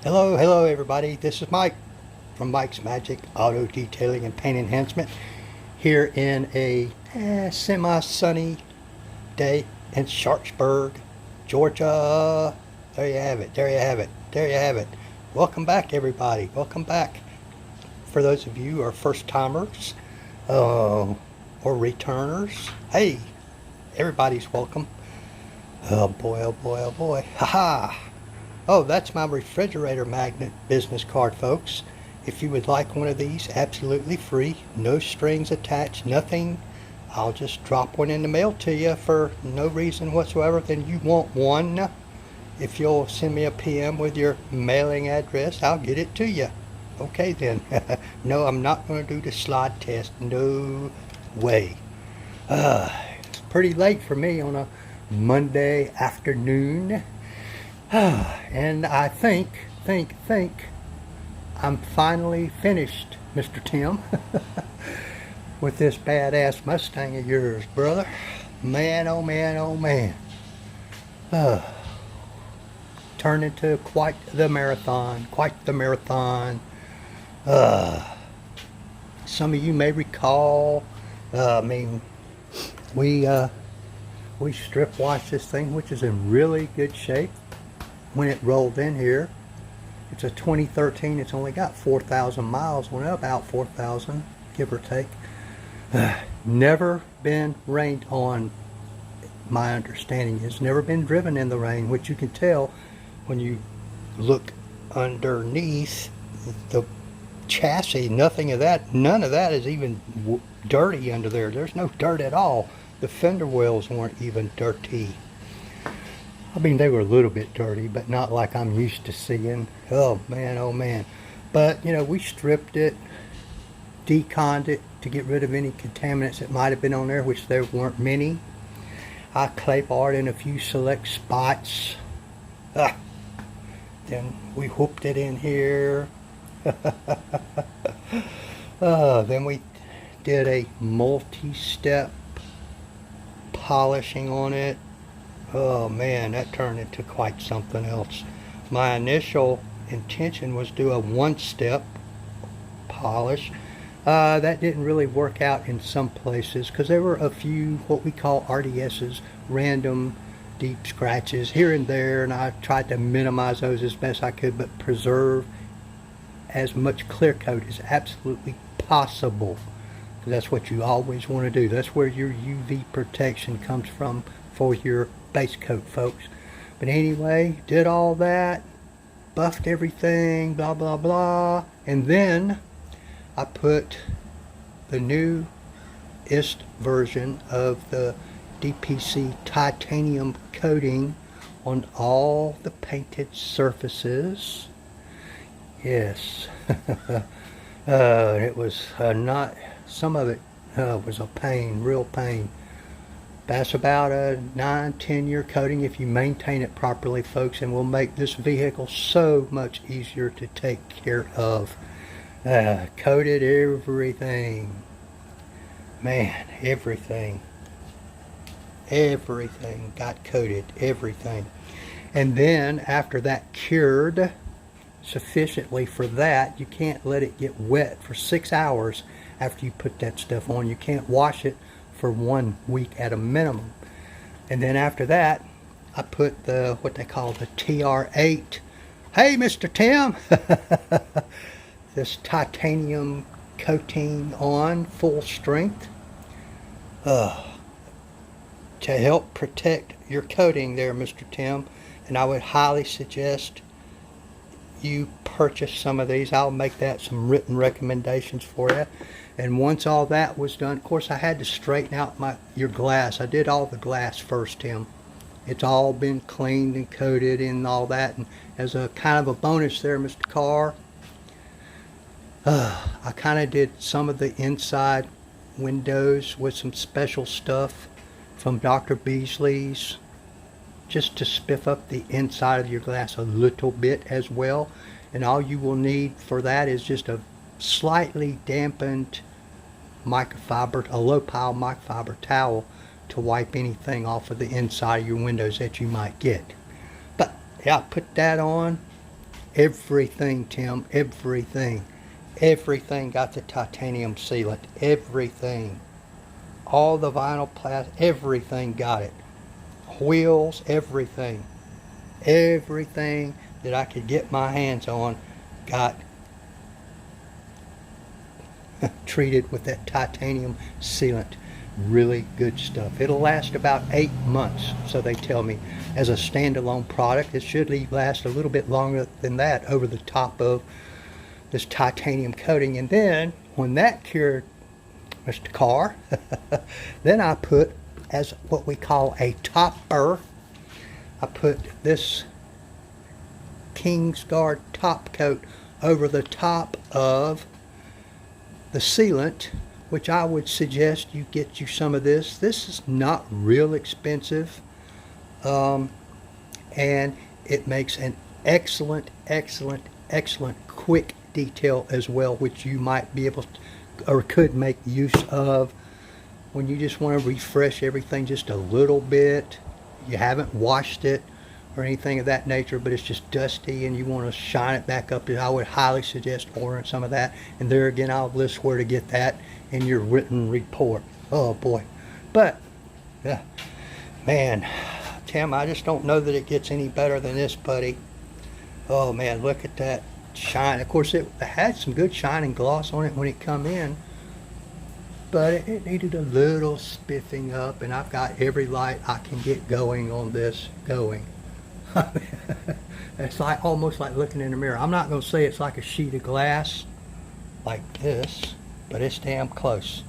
Hello everybody. This is Mike from Mike's Magic Auto Detailing and Paint Enhancement here in a semi-sunny day in Sharpsburg, Georgia. There you have it. There you have it. There you have it. Welcome back, everybody. Welcome back. For those of you who are first-timers or returners, hey, everybody's welcome. Oh boy, oh boy, oh boy. Ha-ha. Oh, that's my refrigerator magnet business card, folks. If you would like one of these, absolutely free, no strings attached, nothing. I'll just drop one in the mail to you for no reason whatsoever. Then you want one. If you'll send me a PM with your mailing address, I'll get it to you. Okay then. No, I'm not going to do the slide test. No way. It's pretty late for me on a Monday afternoon. And I think I'm finally finished, Mr. Tim, with this badass Mustang of yours, brother. Man, oh man, oh man. Turned into quite the marathon, Some of you may recall, we strip washed this thing, which is in really good shape. When it rolled in here, it's a 2013. It's only got 4,000 miles on it, about 4,000, give or take. Never been rained on, my understanding. It's never been driven in the rain, which you can tell when you look underneath the chassis. None of that is even dirty under there. There's no dirt at all. The fender wells weren't even dirty. I mean, they were a little bit dirty, but not like I'm used to seeing. Oh man, oh man. But, you know, we stripped it, deconned it to get rid of any contaminants that might have been on there, which there weren't many. I clay barred in a few select spots. Then we whooped it in here. Then we did a multi-step polishing on it. Oh man, that turned into quite something else. My initial intention was do a one-step polish. That didn't really work out in some places because there were a few what we call RDSs, random deep scratches here and there, and I tried to minimize those as best I could, but preserve as much clear coat as absolutely possible. That's what you always want to do. That's where your UV protection comes from for your base coat, folks. But anyway, did all that, buffed everything, blah blah blah, and then I put the newest version of the DPC titanium coating on all the painted surfaces. Yes. It was not, some of it was a pain, real pain. That's about a 9-10 year coating if you maintain it properly, folks, and will make this vehicle so much easier to take care of. Coated everything. Man, everything got coated, everything. And then after that cured sufficiently for that, you can't let it get wet for 6 hours after you put that stuff on. You can't wash it for 1 week at a minimum. And then after that, I put the what they call the TR8. Hey, Mr. Tim, this titanium coating on full strength to help protect your coating there, Mr. Tim. And I would highly suggest you purchase some of these. I'll make that some written recommendations for you. And once all that was done, of course I had to straighten out your glass. I did all the glass first, Tim. It's all been cleaned and coated and all that. And as a kind of a bonus there, Mr. Carr, I kind of did some of the inside windows with some special stuff from Dr. Beasley's, just to spiff up the inside of your glass a little bit as well. And all you will need for that is just a slightly dampened microfiber, a low pile microfiber towel to wipe anything off of the inside of your windows that you might get. But yeah, put that on, Everything, Tim, everything. Everything got the titanium sealant. Everything. All the vinyl plastic, everything got it. Wheels, everything. Everything that I could get my hands on got treated with that titanium sealant. Really good stuff. It'll last about 8 months, so they tell me. As a standalone product, it should last a little bit longer than that over the top of this titanium coating. And then when that cured, Mr. Carr, then I put, as what we call a topper, I put this Kingsguard top coat over the top of the sealant, which I would suggest you get you some of this. This is not real expensive, and it makes an excellent quick detail as well, which you might be able to, or could make use of when you just want to refresh everything just a little bit. You haven't washed it or anything of that nature, but it's just dusty and you want to shine it back up. I would highly suggest ordering some of that. And there again, I'll list where to get that in your written report. Oh boy. But yeah, man, Tim, I just don't know that it gets any better than this, buddy. Oh man, look at that shine. Of course, it had some good shine and gloss on it when it come in, but it needed a little spiffing up, and I've got every light I can get going on this going. It's like almost like looking in a mirror. I'm not going to say it's like a sheet of glass like this, but it's damn close.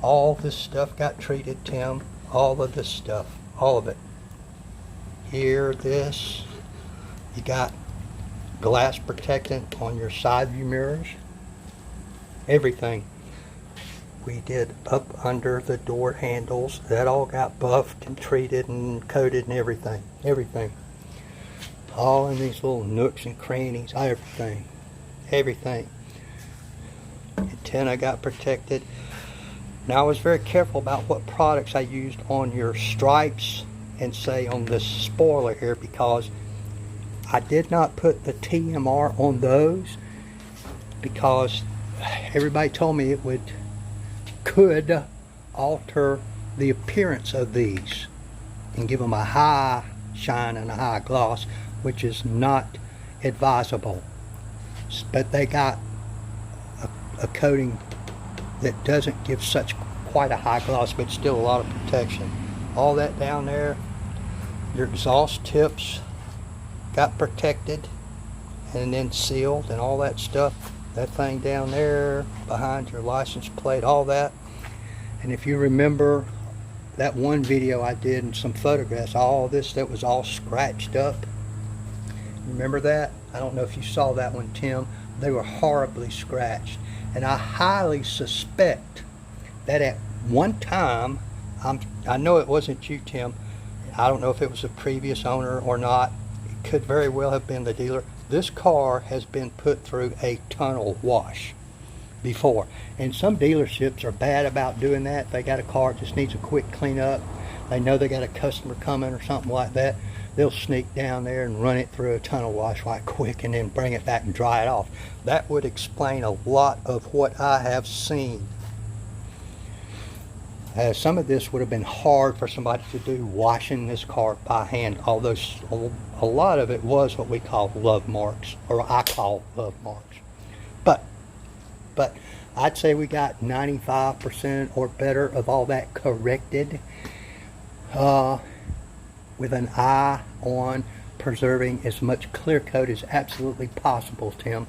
All this stuff got treated, Tim. All of this stuff, all of it. Here, this, you got glass protectant on your side view mirrors. Everything. We did up under the door handles. That all got buffed and treated and coated and everything. Everything. All in these little nooks and crannies. Everything. Everything. Antenna got protected. Now I was very careful about what products I used on your stripes and say on this spoiler here, because I did not put the TMR on those because everybody told me it could alter the appearance of these and give them a high shine and a high gloss, which is not advisable. But they got a coating that doesn't give such quite a high gloss, but still a lot of protection. All that down there, your exhaust tips got protected and then sealed and all that stuff. That thing down there behind your license plate, all that. And if you remember that one video I did and some photographs, all this that was all scratched up. Remember that? I don't know if you saw that one, Tim. They were horribly scratched. And I highly suspect that at one time, I know it wasn't you, Tim. I don't know if it was a previous owner or not. It could very well have been the dealer. This car has been put through a tunnel wash before. And some dealerships are bad about doing that. They got a car that just needs a quick cleanup. They know they got a customer coming or something like that. They'll sneak down there and run it through a tunnel wash right quick and then bring it back and dry it off. That would explain a lot of what I have seen. Some of this would have been hard for somebody to do, washing this car by hand, although a lot of it was what we call love marks, or I call love marks. But I'd say we got 95% or better of all that corrected, with an eye on preserving as much clear coat as absolutely possible, Tim.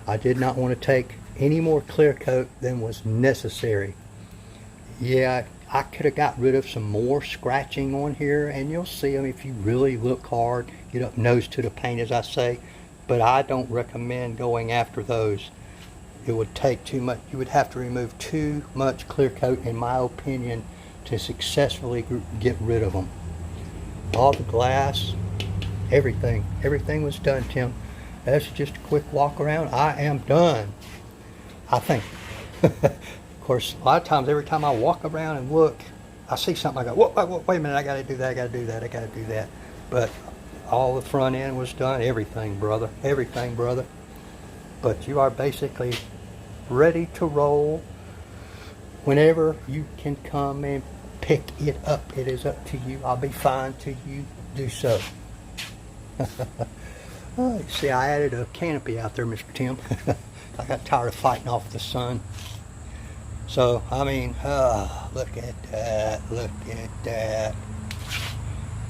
I did not want to take any more clear coat than was necessary. Yeah, I could have got rid of some more scratching on here, and you'll see them if you really look hard, get up nose to the paint, as I say. But I don't recommend going after those. It would take too much. You would have to remove too much clear coat, in my opinion, to successfully get rid of them. All the glass, everything was done, Tim. That's just a quick walk around. I am done, I think. Of course, a lot of times, every time I walk around and look, I see something, I go, wait a minute, I gotta do that, I gotta do that. But All the front end was done. Everything, brother. Everything, brother. But you are basically ready to roll whenever you can come and pick it up. It is up to you. I'll be fine till you do so. Oh, see, I added a canopy out there, Mr. Tim. I got tired of fighting off the sun. So, I mean, look at that. Look at that.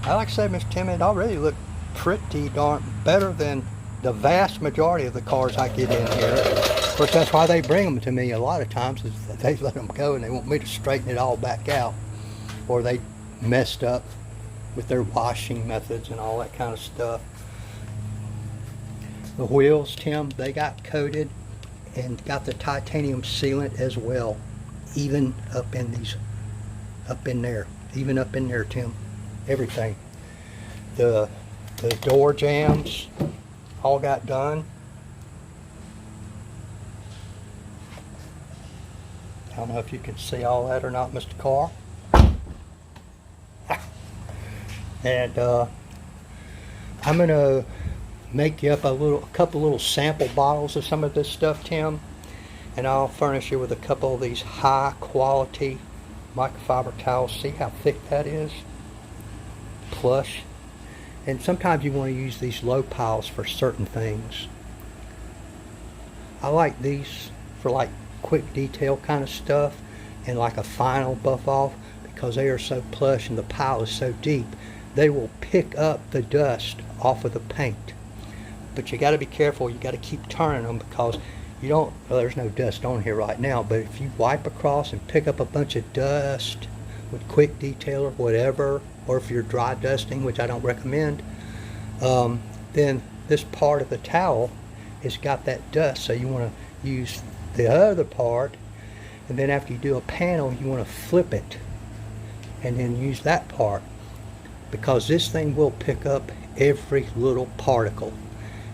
Like I said, Mr. Tim, it already looked pretty darn better than the vast majority of the cars I get in here. Of course, that's why they bring them to me a lot of times, is that they let them go and they want me to straighten it all back out. Or they messed up with their washing methods and all that kind of stuff. The wheels, Tim, they got coated and got the titanium sealant as well. Even up in these, up in there. Even up in there, Tim. Everything. The door jambs all got done. I don't know if you can see all that or not, Mr. Carr. And I'm gonna make you up a couple little sample bottles of some of this stuff, Tim, and I'll furnish you with a couple of these high quality microfiber towels. See how thick that is? Plush. And sometimes you want to use these low piles for certain things. I like these for like quick detail kind of stuff and like a final buff off, because they are so plush and the pile is so deep, they will pick up the dust off of the paint. But you got to be careful. You got to keep turning them, because you don't, well, there's no dust on here right now, but if you wipe across and pick up a bunch of dust with quick detail or whatever, or if you're dry dusting, which I don't recommend, then this part of the towel has got that dust. So you want to use the other part, and then after you do a panel, you want to flip it and then use that part, because this thing will pick up every little particle.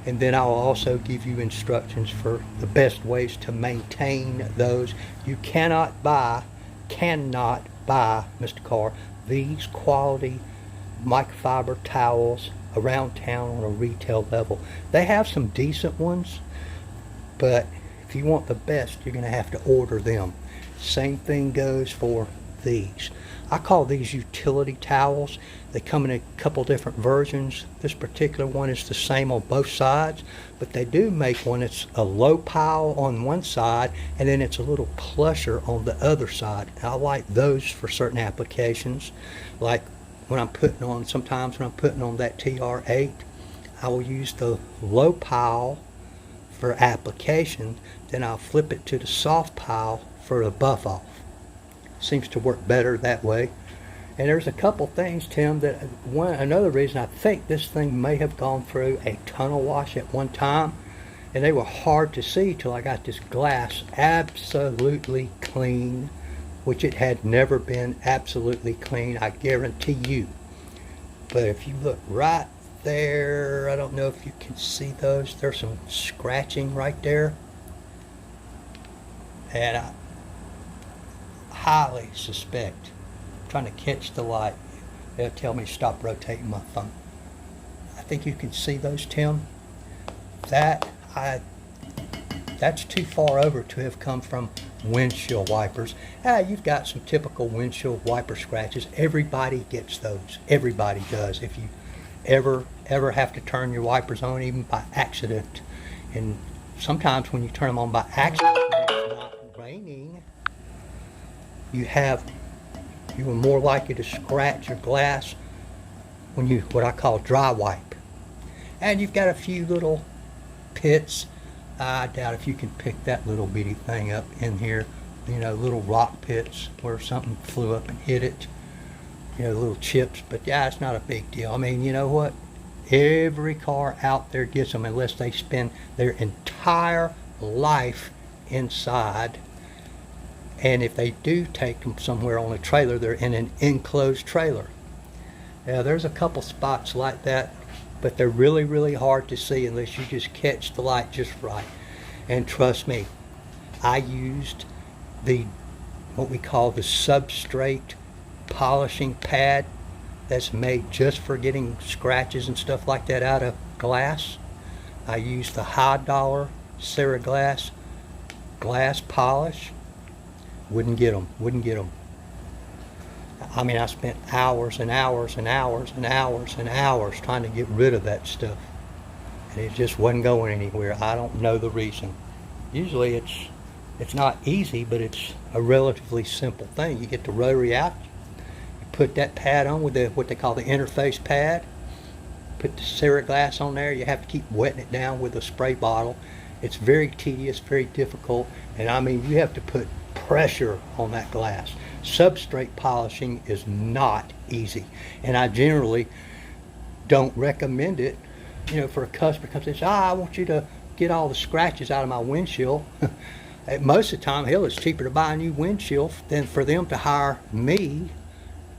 And then I'll also give you instructions for the best ways to maintain those. You cannot buy, Mr. Carr, these quality microfiber towels around town on a retail level. They have some decent ones, but if you want the best, you're going to have to order them. Same thing goes for these. I call these utility towels. They come in a couple different versions. This particular one is the same on both sides, but they do make one that's a low pile on one side and then it's a little plusher on the other side. I like those for certain applications, like when I'm putting on, sometimes when I'm putting on that TR8, I will use the low pile for application, then I'll flip it to the soft pile for a buff off. Seems to work better that way. And there's a couple things, Tim, that another reason I think this thing may have gone through a tunnel wash at one time, and they were hard to see till I got this glass absolutely clean, which it had never been absolutely clean, I guarantee you. But if you look right there, I don't know if you can see those, there's some scratching right there, and I highly suspect, trying to catch the light, they'll tell me to stop rotating my thumb. I think you can see those, Tim. That's too far over to have come from windshield wipers. You've got some typical windshield wiper scratches. Everybody gets those. Everybody does. If you ever have to turn your wipers on, even by accident, and sometimes when you turn them on by accident when it's not raining, you are more likely to scratch your glass when you, what I call dry wipe. And you've got a few little pits. I doubt if you can pick that little bitty thing up in here, you know, little rock pits where something flew up and hit it, you know, little chips. But yeah, it's not a big deal. I mean, you know what, every car out there gets them, unless they spend their entire life inside. And if they do take them somewhere on a trailer, they're in an enclosed trailer. Now, there's a couple spots like that, but they're really, really hard to see unless you just catch the light just right. And trust me, I used what we call the substrate polishing pad that's made just for getting scratches and stuff like that out of glass. I use the high dollar Ceraglass glass polish. Wouldn't get them. I mean, I spent hours and hours and hours and hours and hours trying to get rid of that stuff. And it just wasn't going anywhere. I don't know the reason. Usually it's not easy, but it's a relatively simple thing. You get the rotary out, you put that pad on with what they call the interface pad, put the Ceraglass on there. You have to keep wetting it down with a spray bottle. It's very tedious, very difficult, and I mean, you have to put pressure on that glass. Substrate polishing is not easy, and I generally don't recommend it, for a customer comes and says, I want you to get all the scratches out of my windshield. Most of the time, hell, it's cheaper to buy a new windshield than for them to hire me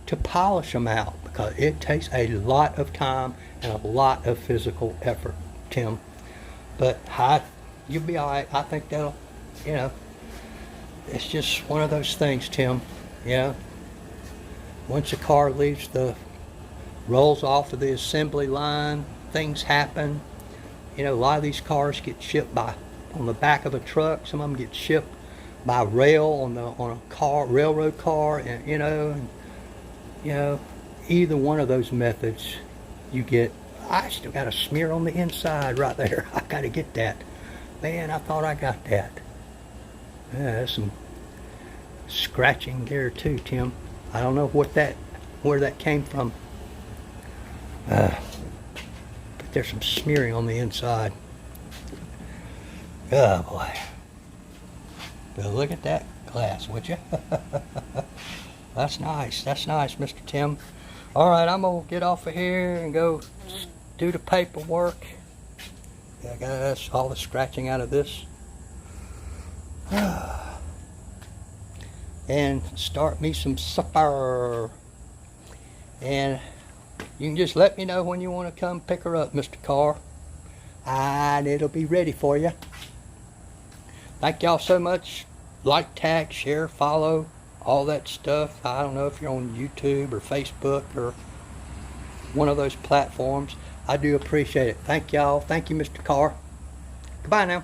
to polish them out, because it takes a lot of time and a lot of physical effort, Tim. But you'll be all right. I think that'll, it's just one of those things, Tim. Once a car rolls off of the assembly line, things happen. A lot of these cars get shipped on the back of a truck. Some of them get shipped by rail on a railroad car, and either one of those methods, you get. I still got a smear on the inside right there. I got to get that. Man, I thought I got that. Yeah, there's some scratching there too, Tim. I don't know where that came from. But there's some smearing on the inside. Oh boy. Well, look at that glass, would you? That's nice, Mr. Tim. Alright, I'm gonna get off of here and go do the paperwork. I got all the scratching out of this. And start me some supper. And you can just let me know when you want to come pick her up, Mr. Carr, and it'll be ready for you. Thank y'all so much. Like, tag, share, follow, all that stuff. I don't know if you're on YouTube or Facebook or one of those platforms. I do appreciate it. Thank y'all. Thank you, Mr. Carr. Goodbye now.